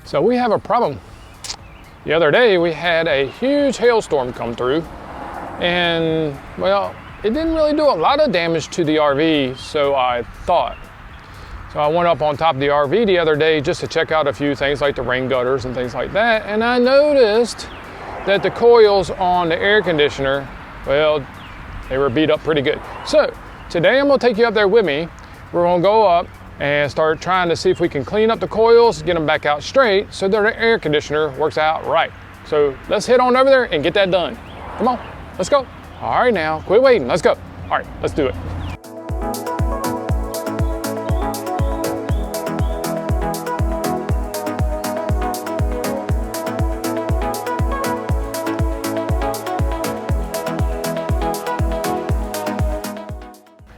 So we have a problem. The other day we had a huge hailstorm come through, and well, it didn't really do a lot of damage to the RV, so I thought. So I went up on top of the RV the other day just to check out a few things like the rain gutters and things like that, and I noticed that the coils on the air conditioner, well, they were beat up pretty good. So today I'm gonna take you up there with me. We're gonna go up and start trying to see if we can clean up the coils, get them back out straight so that the air conditioner works out right. So let's head on over there and get that done. Come on, let's go. All right now, quit waiting, let's go. All right, let's do it.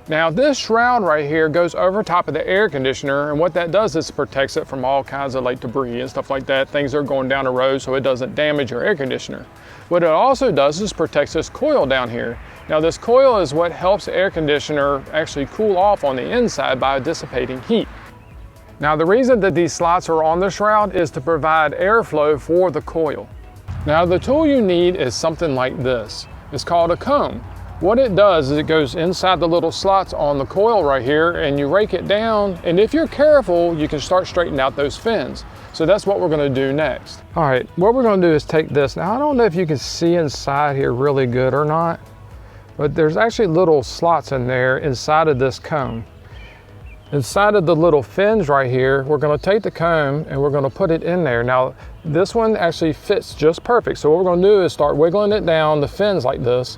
Now this shroud right here goes over top of the air conditioner, and what that does is protects it from all kinds of like debris and stuff like that, things that are going down the road, so it doesn't damage your air conditioner. What it also does is protects this coil down here. Now this coil is what helps the air conditioner actually cool off on the inside by dissipating heat. Now the reason that these slots are on the shroud is to provide airflow for the coil. Now the tool you need is something like this. It's called a comb. What it does is it goes inside the little slots on the coil right here, and you rake it down, and if you're careful, you can start straightening out those fins. So that's what we're gonna do next. All right, what we're gonna do is take this. Now I don't know if you can see inside here really good or not, but there's actually little slots in there inside of this comb. Inside of the little fins right here, we're gonna take the comb and we're gonna put it in there. Now, this one actually fits just perfect. So what we're gonna do is start wiggling it down the fins like this.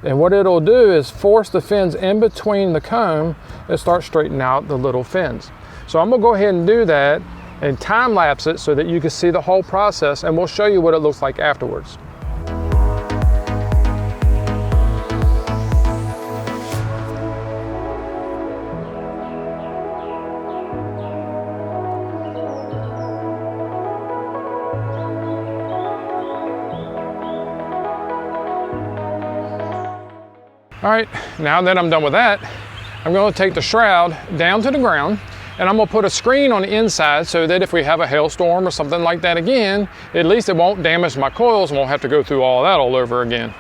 And what it'll do is force the fins in between the comb and start straightening out the little fins. So I'm gonna go ahead and do that and time lapse it so that you can see the whole process, and we'll show you what it looks like afterwards. All right, now that I'm done with that, I'm gonna take the shroud down to the ground, and I'm gonna put a screen on the inside so that if we have a hailstorm or something like that again, at least it won't damage my coils and won't have to go through all that all over again.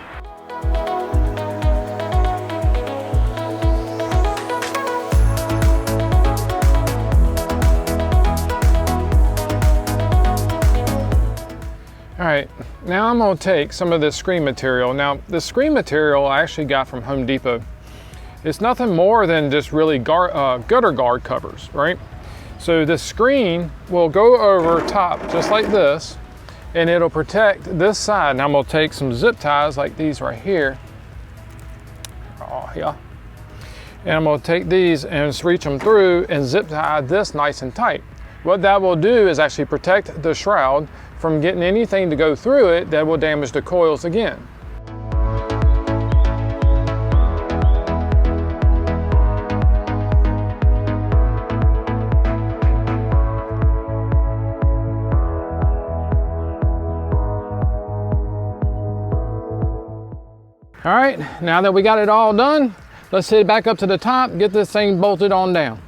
All right, now I'm gonna take some of this screen material. Now, the screen material I actually got from Home Depot. It's nothing more than just really gutter guard covers, right? So the screen will go over top just like this, and it'll protect this side. Now I'm gonna take some zip ties like these right here. Oh yeah. And I'm gonna take these and just reach them through and zip tie this nice and tight. What that will do is actually protect the shroud from getting anything to go through it that will damage the coils again. All right, now that we got it all done, let's head back up to the top, get this thing bolted on down.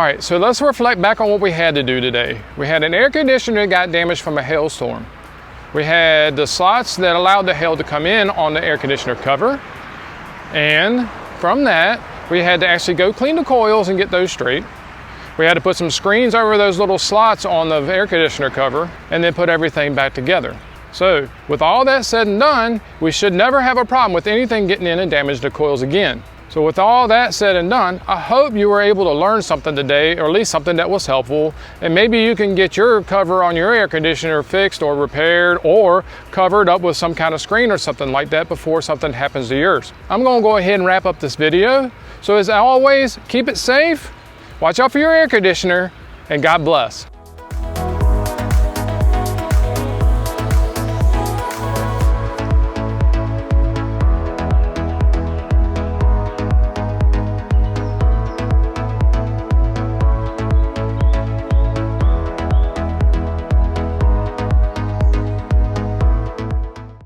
right, so let's reflect back on what we had to do today. We had an air conditioner that got damaged from a hailstorm. We had the slots that allowed the hail to come in on the air conditioner cover. And from that, we had to actually go clean the coils and get those straight. We had to put some screens over those little slots on the air conditioner cover and then put everything back together. So with all that said and done, we should never have a problem with anything getting in and damage the coils again. So with all that said and done, I hope you were able to learn something today, or at least something that was helpful. And maybe you can get your cover on your air conditioner fixed or repaired or covered up with some kind of screen or something like that before something happens to yours. I'm gonna go ahead and wrap up this video. So as always, keep it safe, watch out for your air conditioner, and God bless.